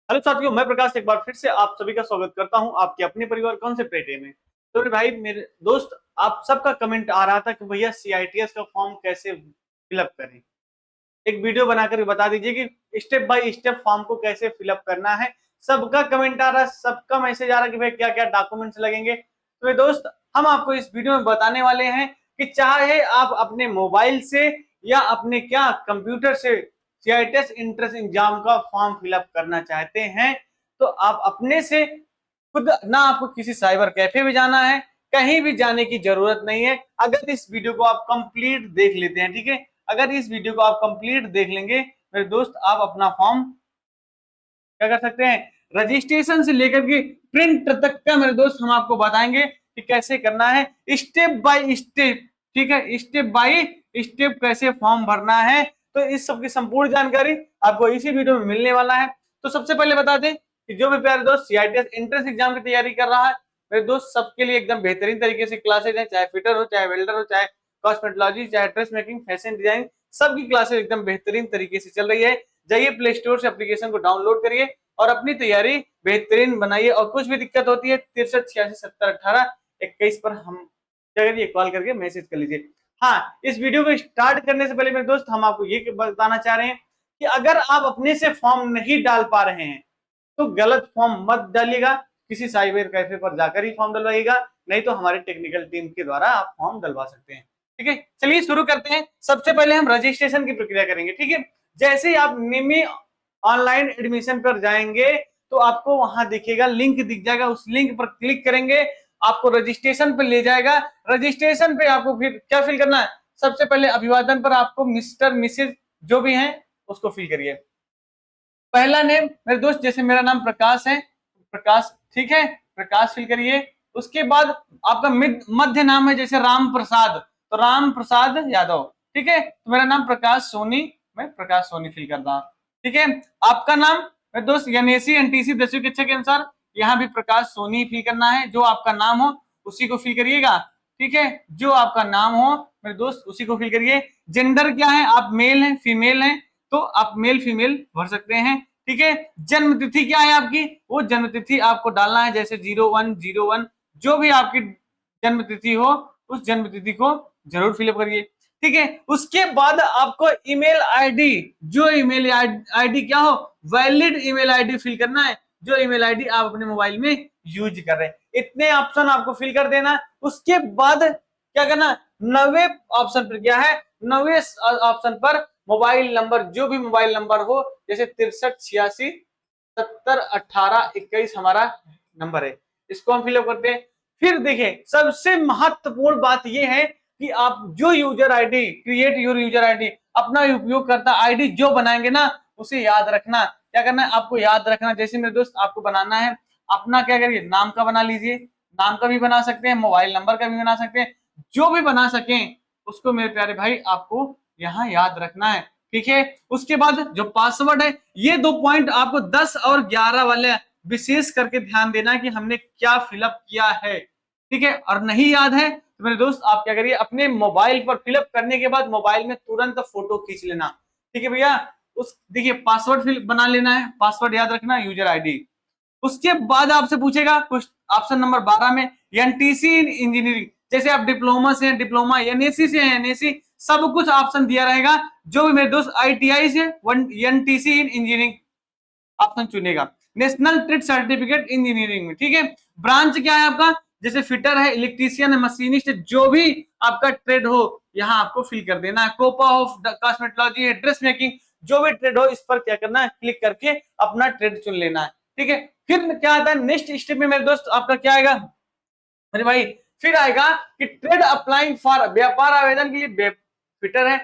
Hello साथियों, मैं प्रकाश एक बार फिर से आप सभी का स्वागत करता हूं आपके अपने परिवार कॉन्सेप्ट आईटी में। तो मेरे भाई, मेरे दोस्त, आप सबका कमेंट आ रहा था कि भैया सीआईटीएस का फॉर्म कैसे फिलअप करें। एक वीडियो बनाकर बता दीजिए कि स्टेप बाय स्टेप फॉर्म को कैसे फिलअप करना है। सबका कमेंट आ रहा है, सबका मैसेज आ रहा है कि भाई क्या क्या डॉक्यूमेंट्स लगेंगे। तो मेरे दोस्त, हम आपको इस वीडियो में बताने वाले हैं कि चाहे आप अपने मोबाइल से या अपने क्या कंप्यूटर से सीआईटीएस एंट्रेंस एग्जाम का फॉर्म फिलअप करना चाहते हैं, तो आप अपने से खुद, ना आपको किसी साइबर कैफे में जाना है, कहीं भी जाने की जरूरत नहीं है। अगर इस वीडियो को आप कंप्लीट देख लेते हैं, ठीक है, अगर इस वीडियो को आप कंप्लीट देख लेंगे मेरे दोस्त, आप अपना फॉर्म क्या कर सकते हैं, रजिस्ट्रेशन से लेकर के प्रिंट तक का मेरे दोस्त हम आपको बताएंगे कि कैसे करना है, स्टेप बाय स्टेप। ठीक है, स्टेप बाय स्टेप कैसे फॉर्म भरना है। तो इस सब की संपूर्ण जानकारी आपको इसी वीडियो में मिलने वाला है। तो सबसे पहले बता दें कि जो भी प्यारे दोस्त सीआईटीएस एंट्रेंस एग्जाम की तैयारी कर रहा है, मेरे दोस्त, सबके लिए एकदम बेहतरीन तरीके से क्लासेज है। चाहे फिटर हो, चाहे वेल्डर हो, चाहे कॉस्मेटोलॉजी, चाहे ड्रेस मेकिंग, फैशन डिजाइन, सबकी क्लासेज एकदम बेहतरीन तरीके से चल रही है। जाइए प्ले स्टोर से एप्लीकेशन को डाउनलोड करिए और अपनी तैयारी बेहतरीन बनाइए। और कुछ भी दिक्कत होती है 63 86 70 18 21 पर हम क्या करिए, कॉल करके मैसेज कर लीजिए। हाँ, इस वीडियो को स्टार्ट करने से पहले मेरे दोस्त, हम आपको ये बताना चाह रहे हैं कि अगर आप अपने से फॉर्म नहीं डाल पा रहे हैं तो गलत फॉर्म मत डालिएगा, किसी साइबर कैफे पर जाकर ही फॉर्म डलवाइएगा, नहीं तो हमारे टेक्निकल टीम के द्वारा आप फॉर्म डलवा सकते हैं। ठीक है, चलिए शुरू करते हैं। सबसे पहले हम रजिस्ट्रेशन की प्रक्रिया करेंगे। ठीक है, जैसे ही आप निमी ऑनलाइन एडमिशन पर जाएंगे तो आपको वहां दिखेगा, लिंक दिख जाएगा, उस लिंक पर क्लिक करेंगे, आपको रजिस्ट्रेशन पे ले जाएगा। रजिस्ट्रेशन पे आपको फिर क्या फिल करना है, सबसे पहले अभिवादन पर आपको मिस्टर मिसेज जो भी हैं उसको फिल करिए। पहला नेम मेरे दोस्त, जैसे मेरा नाम प्रकाश है, प्रकाश, ठीक है, प्रकाश फिल करिए। उसके बाद आपका मध्य नाम है, जैसे राम प्रसाद, तो राम प्रसाद यादव। ठीक है, तो मेरा नाम प्रकाश सोनी, मैं प्रकाश सोनी फिल करता हूँ। ठीक है, आपका नाम मेरे दोस्त एनएसी एनटीसी 10वीं कक्षा के अनुसार यहाँ भी प्रकाश सोनी फिल करना है। जो आपका नाम हो उसी को फिल करिएगा। ठीक है, जो आपका नाम हो मेरे दोस्त उसी को फिल करिए। जेंडर क्या है, आप मेल हैं फीमेल हैं, तो आप मेल फीमेल भर सकते हैं। ठीक है, जन्म तिथि क्या है आपकी, वो जन्म तिथि आपको डालना है, जैसे 0101, जो भी आपकी जन्म तिथि हो उस जन्म तिथि को जरूर फिलअप करिए। ठीक है, उसके बाद आपको ईमेल आईडी, जो ईमेल आईडी क्या हो, वैलिड ईमेल आईडी फिल करना है, जो ईमेल आईडी आप अपने मोबाइल में यूज कर रहे हैं। इतने ऑप्शन आपको फिल कर देना। उसके बाद क्या करना, 9वें ऑप्शन पर क्या है, 9वें ऑप्शन पर मोबाइल नंबर, जो भी मोबाइल नंबर हो, जैसे 63 86 70 18 21 हमारा नंबर है, इसको हम फिलअप करते हैं। फिर देखिए, सबसे महत्वपूर्ण बात यह है कि आप जो user ID, create your user ID, अपना उपयोगकर्ता आईडी जो बनाएंगे ना, उसे याद रखना। क्या करना है, आपको याद रखना। जैसे मेरे दोस्त, आपको बनाना है अपना, क्या करिए, नाम का बना लीजिए, नाम का भी बना सकते हैं, मोबाइल नंबर का भी बना सकते हैं, जो भी बना सकें उसको मेरे प्यारे भाई आपको यहाँ याद रखना है। ठीक है, उसके बाद जो पासवर्ड है, ये 2 पॉइंट आपको 10 और 11 वाले विशेष करके ध्यान देना कि हमने क्या फिलअप किया है। ठीक है, और नहीं याद है तो मेरे दोस्त आप क्या करिए, अपने मोबाइल पर फिलअप करने के बाद मोबाइल में तुरंत फोटो खींच लेना। ठीक है भैया, उस देखिए पासवर्ड फिल बना लेना है, पासवर्ड याद रखना, यूजर आईडी। उसके बाद आपसे पूछेगा कुछ ऑप्शन नंबर 12 में एनटीसी इन इंजीनियरिंग, जैसे आप डिप्लोमा से हैं डिप्लोमा, एनएसी से हैं एनएसी, सब कुछ ऑप्शन दिया रहेगा। जो भी मेरे दोस्त आईटीआई से एनटीसी इन इंजीनियरिंग ऑप्शन चुनेगा। नेशनल ट्रेड सर्टिफिकेट इंजीनियरिंग में, ठीक है, ब्रांच क्या है आपका, जैसे फिटर है, इलेक्ट्रीशियन है, मशीनिस्ट है, जो भी आपका ट्रेड हो यहाँ आपको फिल कर देना है। कोपा ऑफ कॉस्मेटोलॉजी है, ड्रेस मेकिंग, जो भी ट्रेड हो इस पर क्या करना है, क्लिक करके अपना ट्रेड चुन लेना है। ठीक है, फिर क्या आता है नेक्स्ट स्टेप में मेरे दोस्त, आपका क्या आएगा मेरे भाई, फिर आएगा कि ट्रेड अप्लाइंग फॉर, व्यापार आवेदन के लिए फिटर है।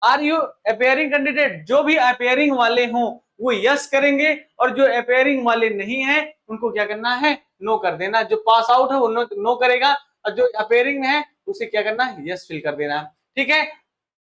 आर यू अपेयरिंग कैंडिडेट, जो भी अपेयरिंग वाले हों वो यस करेंगे, और जो अपेयरिंग वाले नहीं है उनको क्या करना है, नो कर देना। जो पास आउट है वो नो करेगा, और जो अपेयरिंग में है उसे क्या करना है, यस फिल कर देना। ठीक है,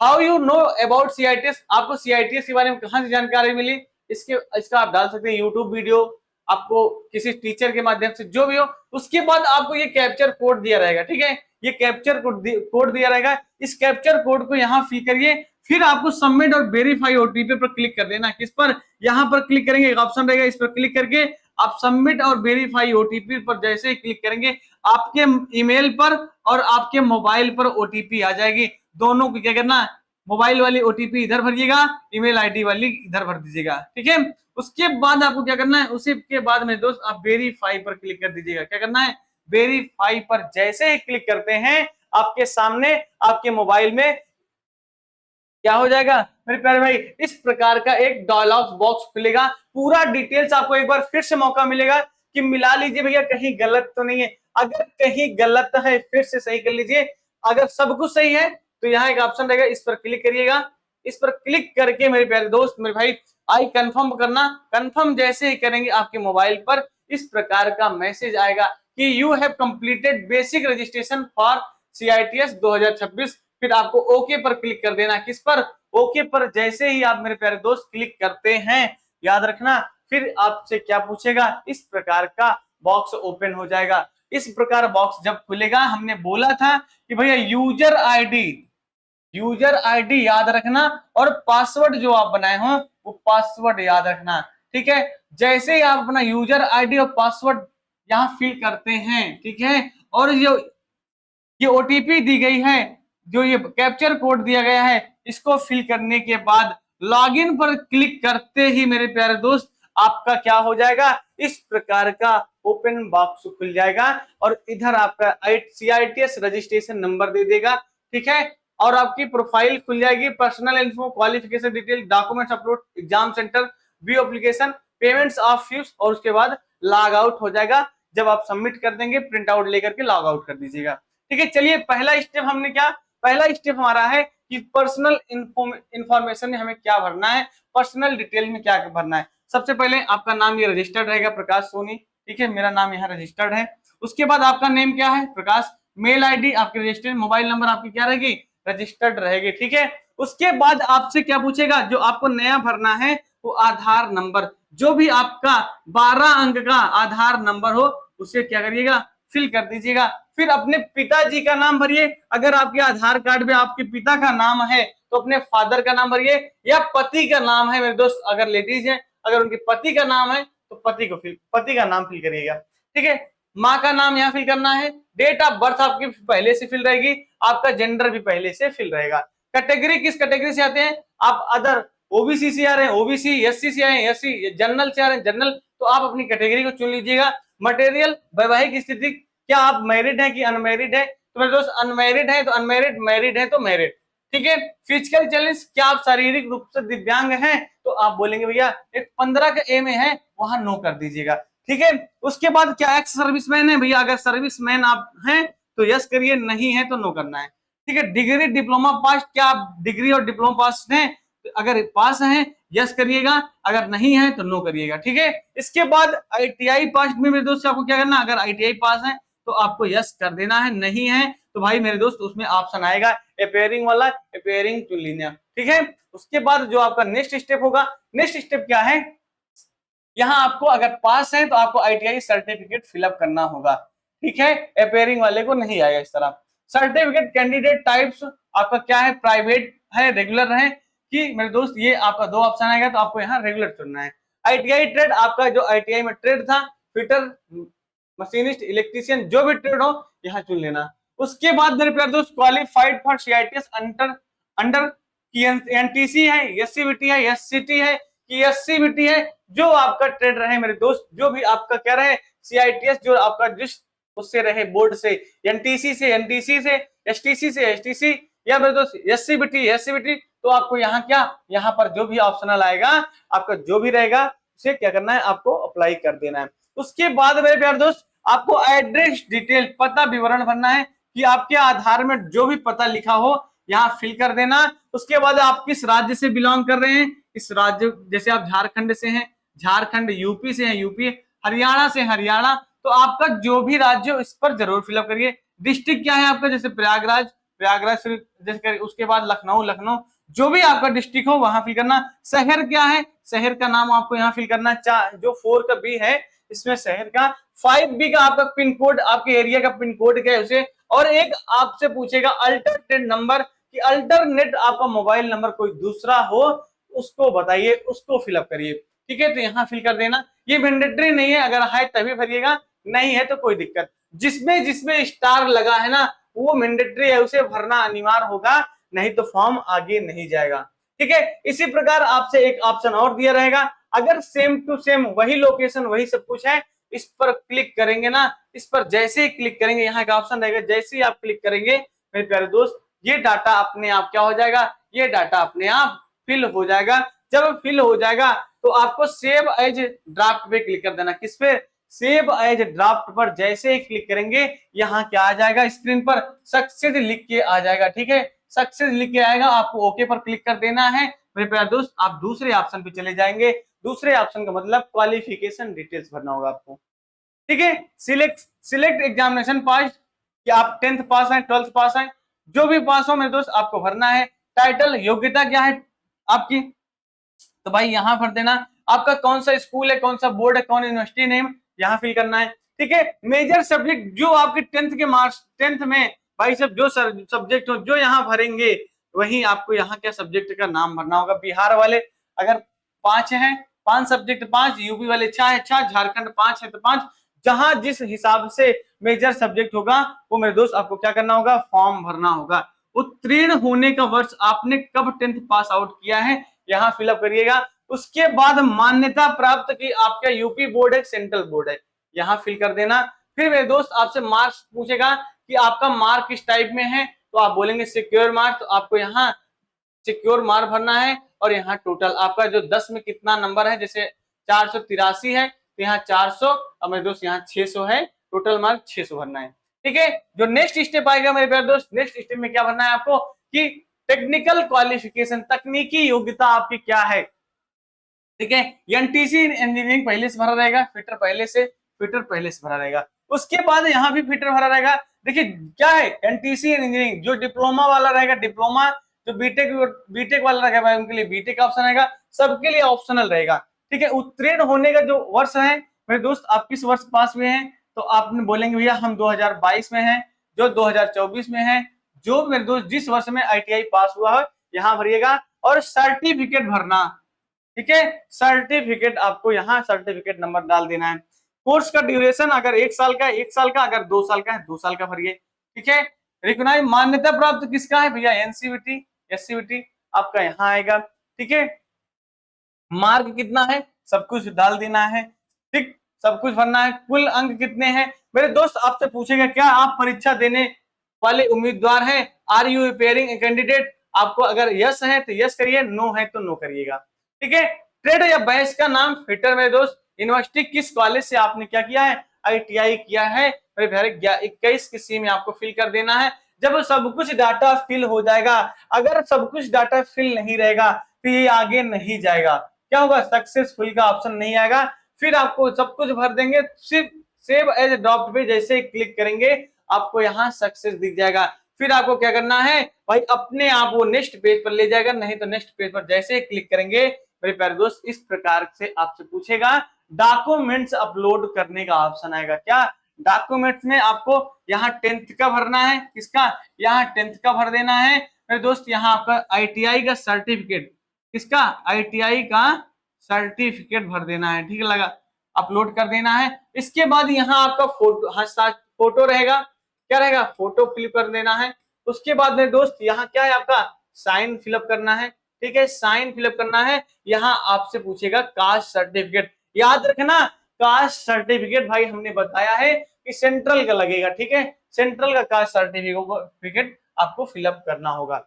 how you know about CITS, आपको सीआईटीएस के बारे में कहां से जानकारी मिली, इसका आप डाल सकते हैं यूट्यूब वीडियो, आपको किसी टीचर के माध्यम से, जो भी हो। उसके बाद आपको ये कैप्चर कोड दिया रहेगा। ठीक है, ये कैप्चर कोड दिया रहेगा, इस कैप्चर कोड को यहाँ फिल करिए। फिर आपको सबमिट और वेरीफाई ओटीपी पर क्लिक कर देना। किस पर? यहाँ पर क्लिक करेंगे, एक ऑप्शन रहेगा, इस पर क्लिक करके आप सबमिट और वेरीफाई ओटीपी पर जैसे ही क्लिक करेंगे आपके ईमेल पर और आपके मोबाइल पर ओटीपी आ जाएगी। दोनों को क्या करना, मोबाइल वाली ओटीपी इधर भरिएगा, ईमेल आईडी वाली इधर भर दीजिएगा, ठीक है। उसके बाद आपको क्या करना है, उसी के बाद में दोस्त आप वेरीफाई पर क्लिक कर दीजिएगा। क्या करना है, वेरीफाई पर जैसे ही क्लिक करते हैं आपके सामने आपके मोबाइल में क्या हो जाएगा मेरे प्यारे भाई, इस प्रकार का एक डायलॉग बॉक्स खुलेगा। पूरा डिटेल्स आपको एक बार फिर से मौका मिलेगा कि मिला लीजिए भैया कहीं गलत तो नहीं है। अगर कहीं गलत है फिर से सही कर लीजिए, अगर सब कुछ सही है तो यहाँ एक ऑप्शन रहेगा, इस पर क्लिक करिएगा। इस पर क्लिक करके मेरे प्यारे दोस्त मेरे भाई आई कंफर्म करना। कंफर्म जैसे ही करेंगे आपके मोबाइल पर इस प्रकार का मैसेज आएगा कि you have completed basic registration for CITS 2026। फिर आपको ओके पर क्लिक कर देना। किस पर? ओके पर जैसे ही आप मेरे प्यारे दोस्त क्लिक करते हैं, याद रखना फिर आपसे क्या पूछेगा, इस प्रकार का बॉक्स ओपन हो जाएगा। इस प्रकार बॉक्स जब खुलेगा, हमने बोला था कि भैया यूजर आईडी याद रखना और पासवर्ड जो आप बनाए हो वो पासवर्ड याद रखना, ठीक है। जैसे ही आप अपना यूजर आईडी और पासवर्ड यहाँ फिल करते हैं, ठीक है, और ये ओटीपी दी गई है, जो ये कैप्चर कोड दिया गया है, इसको फिल करने के बाद लॉगिन पर क्लिक करते ही मेरे प्यारे दोस्त आपका क्या हो जाएगा, इस प्रकार का ओपन बॉक्स खुल जाएगा और इधर आपका CITS रजिस्ट्रेशन नंबर दे देगा, ठीक है। और आपकी प्रोफाइल खुल जाएगी, personal info, qualification detail, documents upload, exam centre, view application, payments of fees, और उसके बाद लॉग आउट हो जाएगा। जब आप सबमिट कर देंगे प्रिंट आउट लेकर के लॉग आउट कर दीजिएगा, ठीक है। चलिए पहला स्टेप हमने क्या, पहला स्टेप हमारा है कि पर्सनल इंफॉर्मेशन में हमें क्या भरना है, पर्सनल डिटेल में क्या भरना है। सबसे पहले आपका नाम ये रजिस्टर्ड रहेगा, प्रकाश सोनी, ठीक है, मेरा नाम यहाँ रजिस्टर्ड है। उसके बाद आपका नेम क्या है, प्रकाश। मेल आईडी आपकी रजिस्टर्ड, मोबाइल नंबर आपकी क्या रहेगी, रजिस्टर्ड रहेगी, ठीक है। उसके बाद आपसे क्या पूछेगा, जो आपको नया भरना है वो आधार नंबर, जो भी आपका 12 अंक का आधार नंबर हो उसे क्या करिएगा, फिल कर दीजिएगा। फिर अपने पिताजी का नाम भरिए, अगर आपके आधार कार्ड में आपके पिता का नाम है तो अपने फादर का नाम भरिए, या पति का नाम है मेरे दोस्त, अगर लेडीज है अगर उनके पति का नाम है तो पति का नाम फिल करिएगा, ठीक है। माँ का नाम यहाँ फिल करना है, डेट ऑफ बर्थ आपकी पहले से फिल रहेगी, आपका जेंडर भी पहले से फिल रहेगा। कैटेगरी किस कैटेगरी से आते हैं आप, अदर ओबीसी से आ रहे हैं ओबीसी, एससी से आए हैं एससी, जनरल से आ रहे हैं जनरल, तो आप अपनी कैटेगरी को चुन लीजिएगा। मटेरियल वैवाहिक स्थिति, क्या आप मैरिड हैं कि अनमैरिड है, तो मेरे दोस्त अनमैरिड है तो अनमैरिड, मैरिड है तो मैरिड, ठीक है। फिजिकल चैलेंज, क्या आप शारीरिक रूप से दिव्यांग हैं, तो आप बोलेंगे भैया एक 15 का ए में है वहां नो कर दीजिएगा, ठीक है। उसके बाद क्या एक्स सर्विसमैन है भैया, अगर सर्विसमैन आप हैं तो यस करिए, नहीं है तो नो करना है, ठीक है। डिग्री डिप्लोमा पास, क्या आप डिग्री और डिप्लोमा पास हैं, अगर पास हैं यस करिएगा, अगर नहीं है तो नो करिएगा, ठीक है। इसके बाद ITI पास में मेरे दोस्त आपको क्या करना, अगर ITI पास है तो आपको यस कर देना है, नहीं है तो भाई मेरे दोस्त उसमें ऑप्शन आएगा अपेयरिंग वाला, अपेयरिंग टू लीनियर, ठीक है। उसके बाद जो आपका नेक्स्ट स्टेप होगा, नेक्स्ट स्टेप क्या है, यहाँ आपको अगर पास है तो आपको ITI सर्टिफिकेट फिलअप करना होगा, ठीक है। अपेयरिंग वाले को नहीं आएगा इस तरह। सर्टिफिकेट कैंडिडेट टाइप्स आपका क्या है, प्राइवेट है, रेगुलर है, कि मेरे दोस्त ये आपका दो ऑप्शन आएगा, तो आपको यहाँ रेगुलर चुनना है। ITI ट्रेड, आपका जो ITI में ट्रेड था, फिटर, मशीनिस्ट, इलेक्ट्रीशियन, जो भी ट्रेड हो यहाँ चुन लेना। उसके बाद मेरे प्यारे दोस्त qualified for CITS under NTC है, SCVT है, SCT है कि SCVT है, जो आपका ट्रेड रहे मेरे दोस्त, जो भी आपका क्या रहे CITS, जो आपका जिस उससे रहे बोर्ड से, NTC से NTC से, STC से STC, या मेरे दोस्त SCVT, तो आपको यहाँ क्या, यहाँ पर जो भी ऑप्शनल आएगा आपका जो भी रहेगा उसे क्या करना है, आपको अप्लाई कर देना है। उसके बाद मेरे प्यारे दोस्त आपको एड्रेस डिटेल, पता विवरण भरना है कि आपके आधार में जो भी पता लिखा हो यहाँ फिल कर देना। उसके बाद आप किस राज्य से बिलोंग कर रहे हैं, इस राज्य, जैसे आप झारखंड से हैं झारखंड, यूपी से हैं यूपी, हरियाणा से हरियाणा, तो आपका जो भी राज्य हो इस पर जरूर फिलअप करिए। डिस्ट्रिक्ट क्या है आपका, जैसे प्रयागराज से, जैसे उसके बाद लखनऊ, जो भी आपका डिस्ट्रिक्ट हो वहां फिल करना। शहर क्या है, शहर का नाम आपको यहाँ फिल करना, जो 4 का बी है इसमें शहर का, 5B का आपका पिन कोड, आपके एरिया का पिन कोड क्या है उसे, और एक आपसे पूछेगा अल्टरनेट नंबर कि कि अल्टरनेट आपका मोबाइल नंबर कोई दूसरा हो उसको बताइए, उसको फिलअप करिए। ठीक है, तो यहाँ फिल कर देना। ये मैंडेटरी नहीं है, अगर है तभी भरिएगा, नहीं है तो कोई दिक्कत। जिसमें जिसमें स्टार लगा है ना वो मैंडेटरी है, उसे भरना अनिवार्य होगा, नहीं तो फॉर्म आगे नहीं जाएगा। ठीक है, इसी प्रकार आपसे एक ऑप्शन और दिया रहेगा, अगर सेम टू सेम वही लोकेशन वही सब कुछ है, इस पर क्लिक करेंगे ना, इस पर जैसे ही क्लिक करेंगे यहाँ का ऑप्शन रहेगा, जैसे ही आप क्लिक करेंगे मेरे प्यारे दोस्त ये डाटा अपने आप क्या हो जाएगा, ये डाटा अपने आप फिल हो जाएगा। जब फिल हो जाएगा तो आपको सेव एज ड्राफ्ट पे क्लिक कर देना। किस पे? सेव एज ड्राफ्ट पर जैसे ही क्लिक करेंगे यहाँ क्या आ जाएगा, स्क्रीन पर सक्सेस लिख के आ जाएगा। ठीक है, सक्सेस लिख के आएगा, आपको ओके पर क्लिक कर देना है। मेरे प्यारे दोस्त आप दूसरे ऑप्शन पे चले जाएंगे। दूसरे ऑप्शन का मतलब क्वालिफिकेशन डिटेल्स भरना होगा आपको। ठीक है, सिलेक्ट एग्जामिनेशन पास, कि आप 10th पास है, 12th पास है, जो भी पास हो मेरे दोस्त आपको भरना है। टाइटल योग्यता क्या है आपकी, तो भाई यहाँ भर देना। आपका कौन सा स्कूल है, कौन सा बोर्ड है, कौन यूनिवर्सिटी नेम यहाँ फिल करना है। ठीक है, मेजर सब्जेक्ट जो आपके 10th के मार्क्स, 10th में भाई सब जो सब्जेक्ट हो जो यहाँ भरेंगे वही आपको यहाँ क्या सब्जेक्ट का नाम भरना होगा। बिहार वाले अगर 5 हैं 5 सब्जेक्ट 5, यूपी वाले 6 है 6, झारखंड 5 है तो 5, जहां जिस हिसाब से मेजर सब्जेक्ट होगा वो मेरे दोस्त आपको क्या करना होगा, फॉर्म भरना होगा। उत्तीर्ण होने का वर्ष आपने कब 10th पास आउट किया है यहाँ फिलअप करिएगा। उसके बाद मान्यता प्राप्त की आपका यूपी बोर्ड है, सेंट्रल बोर्ड है, यहाँ फिल कर देना। फिर मेरे दोस्त आपसे मार्क्स पूछेगा कि आपका मार्क किस टाइप में है, तो आप बोलेंगे सिक्योर मार्क, तो आपको यहाँ सिक्योर मार्क भरना है। और यहाँ टोटल आपका जो 10 में कितना नंबर है, जैसे 483 है तो यहाँ 400, और मेरे दोस्त यहाँ 600 है, टोटल मार्क 600 भरना है। ठीक है, जो नेक्स्ट स्टेप आएगा मेरे प्यारे दोस्त, नेक्स्ट स्टेप में क्या भरना है आपको कि टेक्निकल क्वालिफिकेशन, तकनीकी योग्यता आपकी क्या है। ठीक है, एनटीसी इंजीनियरिंग पहले से भरा रहेगा, फिटर पहले से भरा रहेगा। उसके बाद यहाँ भी फिटर भरा रहेगा। देखिए क्या है, एनटीसी इंजीनियरिंग जो डिप्लोमा वाला रहेगा डिप्लोमा, जो बीटेक वाला रहेगा उनके लिए बीटेक ऑप्शन रहेगा, सबके लिए ऑप्शनल रहेगा। ठीक है, उत्तीर्ण होने का जो वर्ष है मेरे दोस्त, आप किस वर्ष पास हुए हैं, तो आपने बोलेंगे भैया हम 2022 में हैं, जो 2024 में है, जो मेरे दोस्त जिस वर्ष में आईटीआई पास हुआ है यहाँ भरिएगा। और सर्टिफिकेट भरना। ठीक है, सर्टिफिकेट आपको यहाँ सर्टिफिकेट नंबर डाल देना है। कोर्स का ड्यूरेशन अगर 1 साल का 1 साल का, अगर 2 साल का है 2 साल का भरिए। ठीक है, रिकॉग्नाइज मान्यता प्राप्त किसका है भैया, एनसीवीटी एससीवीटी आपका यहाँ आएगा। ठीक है, मार्क कितना है सब कुछ डाल देना है। ठीक, सब कुछ भरना है। कुल अंक कितने हैं मेरे दोस्त, आपसे पूछेगा क्या आप परीक्षा देने वाले उम्मीदवार हैं, आर यू अपियरिंग कैंडिडेट, आपको अगर यस है तो यस करिए, नो है तो नो करिएगा। ठीक है, ट्रेड या बैच का नाम फिटर मेरे दोस्त, यूनिवर्सिटी किस कॉलेज से आपने क्या किया है, आईटीआई किया है मेरे प्यारे, 21 की सी में आपको फिल कर देना है। जब सब कुछ डाटा फिल हो जाएगा, अगर सब कुछ डाटा फिल नहीं रहेगा तो ये आगे नहीं जाएगा, क्या होगा, सक्सेसफुल का ऑप्शन नहीं आएगा। फिर आपको सब कुछ भर देंगे, सिर्फ सेव एज ड्रॉप्ड पे जैसे ही क्लिक करेंगे आपको यहाँ सक्सेस दिख जाएगा। फिर आपको क्या करना है भाई, अपने आप वो नेक्स्ट पेज पर ले जाएगा, नहीं तो नेक्स्ट पेज पर जैसे ही क्लिक करेंगे मेरे प्यारे दोस्त इस प्रकार से आपसे पूछेगा डॉक्यूमेंट्स अपलोड करने का ऑप्शन आएगा। क्या डॉक्यूमेंट्स में आपको यहाँ 10th का भरना है, किसका, यहाँ 10th का भर देना है मेरे दोस्त। यहाँ आपका आईटीआई का सर्टिफिकेट, किसका, आईटीआई का सर्टिफिकेट भर देना है। ठीक लगा, अपलोड कर देना है। इसके बाद यहाँ आपका फोटो रहेगा, क्या रहेगा, फोटो फिलअप कर देना है। उसके बाद मेरे दोस्त यहाँ क्या है आपका साइन फिलअप करना है। ठीक है, साइन फिलअप करना है। यहाँ आपसे पूछेगा कास्ट सर्टिफिकेट, याद रखना कास्ट सर्टिफिकेट भाई हमने बताया है कि सेंट्रल का लगेगा। ठीक है, सेंट्रल का कास्ट सर्टिफिकेट आपको फिलअप करना होगा।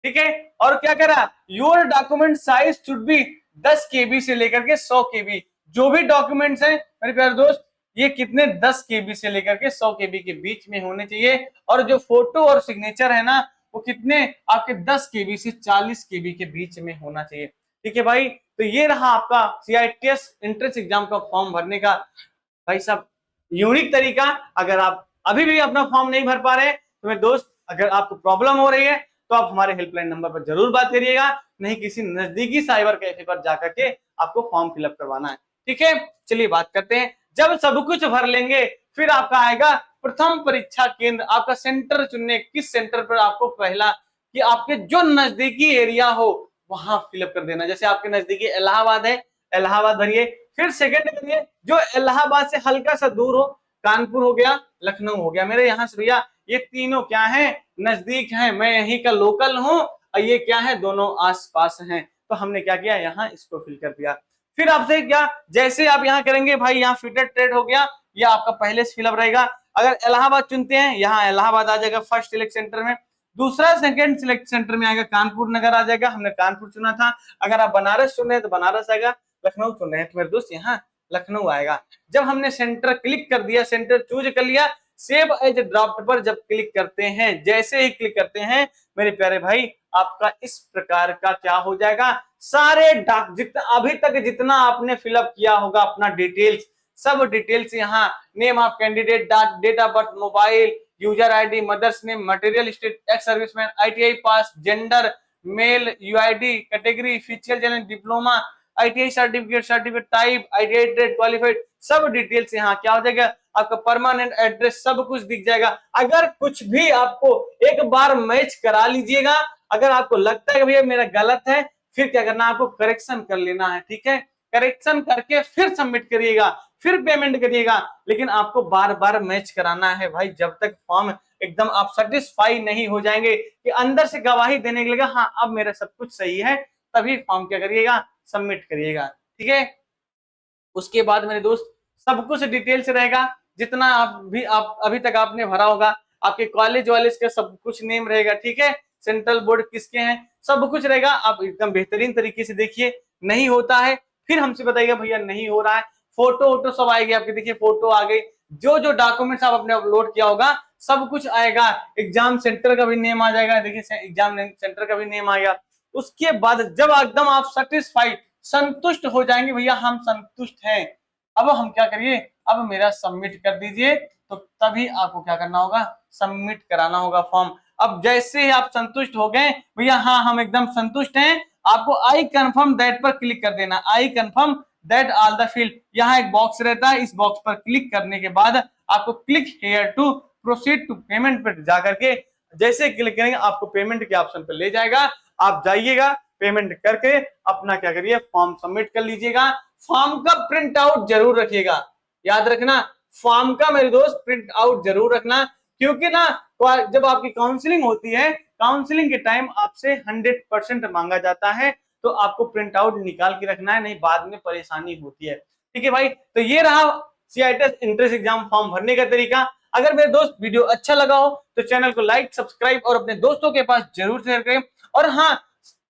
ठीक है, और क्या करा, your document size should be 10 केबी से लेकर के 100 केबी, जो भी डॉक्यूमेंट्स हैं मेरे प्यारे दोस्त ये कितने 10 केबी से लेकर के 100 केबी के बीच में होने चाहिए। और जो फोटो और सिग्नेचर है ना वो कितने आपके 10 केबी से 40 केबी के बीच में होना चाहिए। ठीक है भाई, तो ये रहा आपका सीआईटीएस एंट्रेंस एग्जाम का फॉर्म भरने का भाई साहब यूनिक तरीका। अगर आप अभी भी अपना फॉर्म नहीं भर पा रहे तो मेरे दोस्त अगर आपको प्रॉब्लम हो रही है तो आप हमारे हेल्पलाइन नंबर पर जरूर बात करिएगा, नहीं किसी नजदीकी साइबर कैफे पर जाकर के आपको फॉर्म फिलअप करवाना है। ठीक है, चलिए बात करते हैं। जब सब कुछ भर लेंगे फिर आपका आएगा प्रथम परीक्षा केंद्र, आपका सेंटर चुनने, किस सेंटर पर आपको पहला कि आपके जो नजदीकी एरिया हो वहां फिलअप कर देना। जैसे आपके नजदीकी इलाहाबाद है, इलाहाबाद भरिए। फिर सेकंड करिए जो इलाहाबाद से हल्का सा दूर हो, कानपुर हो गया, लखनऊ हो गया। मेरे यहाँ से भैया ये तीनों क्या है, नजदीक है, मैं यहीं का लोकल हूँ, और ये क्या है, दोनों आसपास हैं। तो हमने क्या किया, यहाँ इसको फिल कर दिया। फिर आपसे क्या, जैसे आप यहाँ करेंगे भाई, यहाँ फिटेड ट्रेड हो गया, यह आपका पहले से फिलअप रहेगा। अगर इलाहाबाद चुनते हैं, यहाँ इलाहाबाद आ जाएगा फर्स्ट सिलेक्ट सेंटर में। दूसरा सेकंड सिलेक्ट सेंटर में आएगा कानपुर नगर आ जाएगा, हमने कानपुर चुना था। अगर आप बनारस चुन रहे हैं तो बनारस आएगा, लखनऊ चुन रहे हैं तो मेरे दोस्त यहाँ लखनऊ आएगा। जब हमने सेंटर क्लिक कर दिया, सेंटर चूज कर लिया, सेव एज ड्राफ्ट पर जब क्लिक करते हैं, जैसे ही क्लिक करते हैं मेरे प्यारे भाई, आपका इस प्रकार का क्या हो जाएगा, सारे अभी तक जितना आपने फिलअप किया होगा अपना डिटेल्स, सब डिटेल्स यहाँ, name of candidate, date of birth, mobile, user ID, mother's name, marital state, ex serviceman, ITI pass, gender male, UID, category, physical challenge, diploma, ITI certificate type, ITI trade qualified, सब details यहाँ क्या हो जाएगा, आपका permanent address सब कुछ दिख जाएगा। अगर कुछ भी आपको एक बार मैच करा लीजिएगा, अगर आपको लगता है कि भैया मेरा गलत है, फिर क्या करना, आपको करेक्शन कर लेना है, ठीक है। करेक्शन करके फिर सबमिट करिएगा, फिर पेमेंट करिएगा, लेकिन आपको बार बार मैच कराना है भाई, जब तक फॉर्म एकदम आप सेटिस्फाई नहीं हो जाएंगे कि अंदर से गवाही देने के लिए हाँ अब मेरा सब कुछ सही है, तभी फॉर्म क्या करिएगा, सबमिट करिएगा, ठीक है। उसके बाद मेरे दोस्त सब कुछ डिटेल से रहेगा, जितना आप अभी तक आपने भरा होगा, आपके कॉलेज वालेज का सब कुछ नेम रहेगा, ठीक है। सेंट्रल बोर्ड किसके हैं, सब कुछ रहेगा। आप एकदम बेहतरीन तरीके से देखिए। नहीं होता है फिर हमसे बताइएगा भैया नहीं हो रहा है, फोटो वोटो सब आएगी आपके, देखिए फोटो आ गई, जो जो डॉक्यूमेंट्स आप अपने अपलोड किया होगा सब कुछ आएगा। एग्जाम सेंटर का भी नेम आ जाएगा, देखिए एग्जाम सेंटर का भी नेम आएगा। उसके बाद जब एकदम आप सेटिस्फाइड, संतुष्ट हो जाएंगे, भैया हम संतुष्ट हैं, अब हम क्या करिए, अब मेरा सबमिट कर दीजिए, तो तभी आपको क्या करना होगा, सबमिट कराना होगा फॉर्म। अब जैसे ही आप संतुष्ट हो गए, भैया हाँ हम एकदम संतुष्ट हैं, आपको आई कंफर्म दैट पर क्लिक कर देना, I confirm that all the field, यहाँ एक बॉक्स रहता है, इस बॉक्स पर क्लिक करने के बाद आपको click here to proceed to payment पर जाकर के जैसे क्लिक करेंगे आपको पेमेंट के ऑप्शन पर ले जाएगा। आप जाइएगा, पेमेंट करके अपना क्या करिए, फॉर्म सबमिट कर लीजिएगा। फॉर्म का प्रिंट आउट जरूर रखिएगा, याद रखना फॉर्म का मेरे दोस्त प्रिंट आउट जरूर रखना, क्योंकि ना जब आपकी काउंसलिंग होती है, काउंसलिंग के टाइम आपसे 100% मांगा जाता है, तो आपको प्रिंट आउट निकाल के रखना है, नहीं बाद में परेशानी होती है, ठीक है भाई। तो ये रहा सीआईटी एंट्रेंस एग्जाम फॉर्म भरने का तरीका। अगर मेरे दोस्त वीडियो अच्छा लगा हो तो चैनल को लाइक, सब्सक्राइब और अपने दोस्तों के पास जरूर शेयर करें। और हाँ,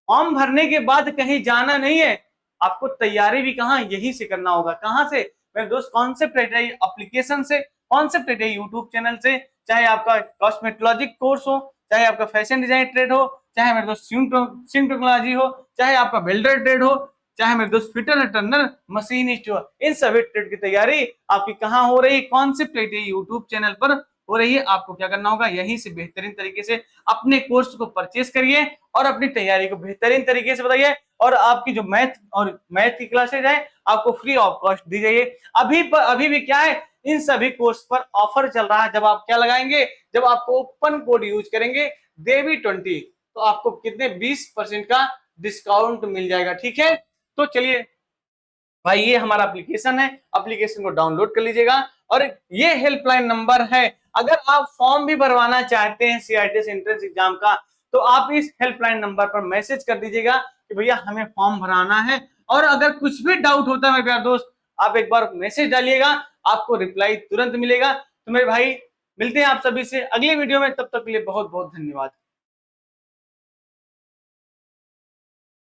फॉर्म भरने के बाद कहीं जाना नहीं है, आपको तैयारी भी कहाँ यही से करना होगा। कहाँ से मेरे दोस्त, कॉन्सेप्ट एप्लीकेशन से, कॉन्सेप्ट यूट्यूब चैनल से, चाहे आपका कॉस्मेटोलॉजी कोर्स हो, चाहे आपका फैशन डिजाइन ट्रेड हो, चाहे मेरे दोस्त सिम टेक्नोलॉजी हो, चाहे आपका बिल्डर ट्रेड हो, चाहे मेरे दोस्त फिटर टर्नर मशीनिस्ट हो, इन सभी ट्रेड की तैयारी आपकी कहाँ हो रही है, कॉन्सेप्ट यूट्यूब चैनल पर हो रही है। आपको क्या करना होगा, यहीं से बेहतरीन तरीके से अपने कोर्स को परचेस करिए और अपनी तैयारी को बेहतरीन तरीके से बताइए। और आपकी जो मैथ की क्लासेज है आपको फ्री ऑफ कॉस्ट दी जाइए। अभी भी क्या है, इन सभी कोर्स पर ऑफर चल रहा है। जब आप क्या लगाएंगे, जब आप ओपन कोड यूज करेंगे देवी20, तो आपको कितने 20% का डिस्काउंट मिल जाएगा, ठीक है। तो चलिए भाई, ये हमारा एप्लीकेशन है, एप्लीकेशन को डाउनलोड कर लीजिएगा। और ये हेल्पलाइन नंबर है, अगर आप फॉर्म भी भरवाना चाहते हैं सीआईटी एंट्रेंस एग्जाम का, तो आप इस हेल्पलाइन नंबर पर मैसेज कर दीजिएगा कि भैया हमें फॉर्म भराना है। और अगर कुछ भी डाउट होता है मेरे प्यारे दोस्त, आप एक बार मैसेज डालिएगा, आपको रिप्लाई तुरंत मिलेगा। तो मेरे भाई मिलते हैं आप सभी से अगले वीडियो में, तब तक के लिए बहुत बहुत धन्यवाद।